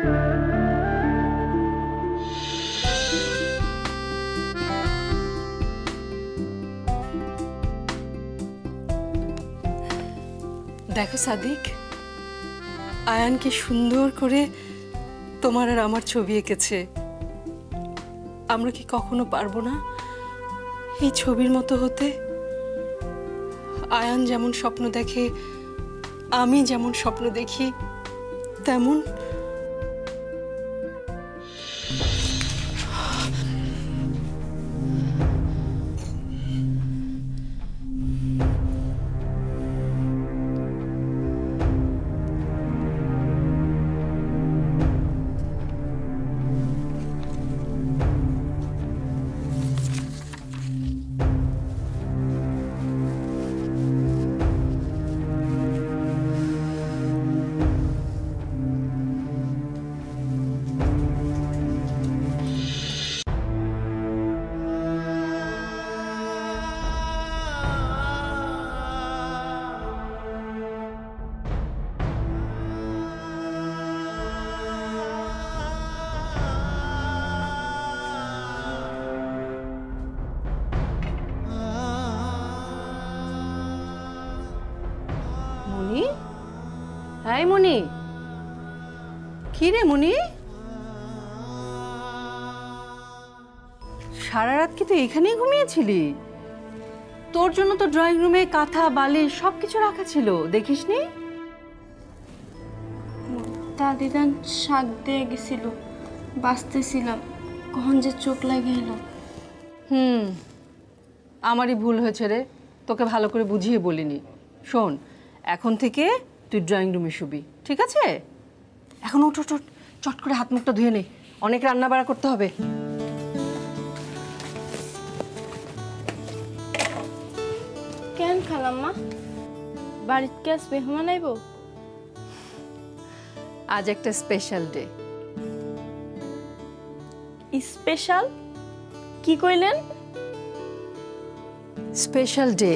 দেখো সাদিক, আয়ান কি সুন্দর করে তোমার আর আমার ছবি এঁকেছে। আমরা কি কখনো পারবো না এই ছবির মতো হতে? আয়ান যেমন স্বপ্ন দেখে, আমি যেমন স্বপ্ন দেখি, তেমন। মনি, হাই মনি। কি রে মনি, সারা রাত কি তুই এখানেই ঘুমিয়েছিলি? তোর জন্য তো ড্রয়িং রুমে কাঁথা বালিশ সবকিছু রাখা ছিল, দেখিসনি? দাদিদান শাক দিয়ে গেছিল, বাঁচতেছিলাম, কখন যে চোখ লাগে এলো। আমারই ভুল হয়েছে রে, তোকে ভালো করে বুঝিয়ে বলিনি। শোন, এখন থেকে তুই ড্রয়িং রুমে শুবি, ঠিক আছে? এখন উঠ উঠ উঠ, চট করে হাত মুখটা ধুয়ে নে, অনেক রান্না বাড়া করতে হবে। কেন খালাম্মা, বাড়িতে কি আজ মেহমান আইব? আজ একটা স্পেশাল ডে। স্পেশাল? কি কইলেন? স্পেশাল ডে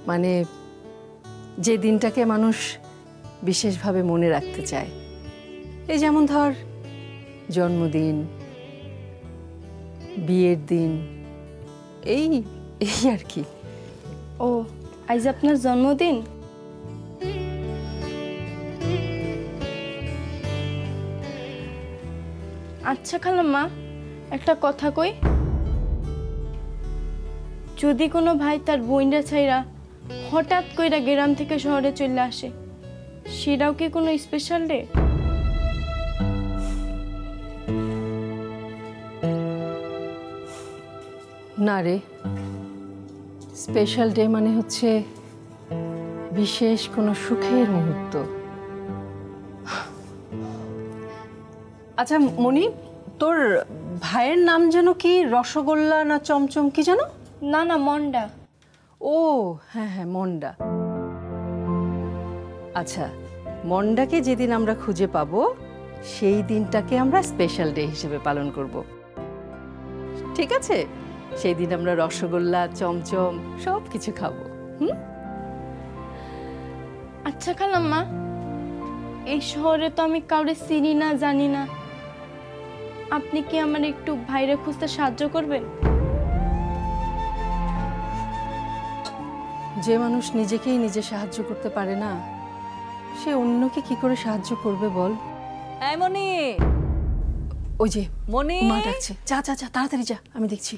মানে যে দিনটাকে মানুষ বিশেষভাবে মনে রাখতে চায়। এই যেমন ধর জন্মদিন, বিয়ের দিন, এই এই আর কি। ও, আজ আপনার জন্মদিন? আচ্ছা খালাম্মা, একটা কথা কই, যদি কোনো ভাই তার বোনরা ছাইরা হঠাৎ কইরা গ্রাম থেকে শহরে চলে আসে, সেটাও কি কোনো স্পেশাল ডে? না রে, স্পেশাল ডে মানে হচ্ছে বিশেষ কোনো সুখের মুহূর্ত। আচ্ছা মনি, তোর ভাইয়ের নাম যেন কি, রসগোল্লা না চমচম কি যেন? না না, মন্ডা। ও হ্যাঁ হ্যাঁ, মন্ডা। আচ্ছা, মন্ডাকে যেদিন আমরা খুঁজে পাবো সেই দিনটাকে আমরা স্পেশাল ডে হিসেবে পালন করব, ঠিক আছে? সেই দিন আমরা রসগোল্লা, চমচম সব কিছু খাবো। আচ্ছা খালাম্মা, এই শহরে তো আমি কাউরে চিনি না, জানি না, আপনি কি আমার একটু ভাইরে খুঁজতে সাহায্য করবেন? যে মানুষ নিজেকেই নিজে সাহায্য করতে পারে না, সে অন্যকে কি করে সাহায্য করবে বল? এই মনি, ওই যে মনি, মা ডাকছে, যা যা যা, তাড়াতাড়ি যা, আমি দেখছি।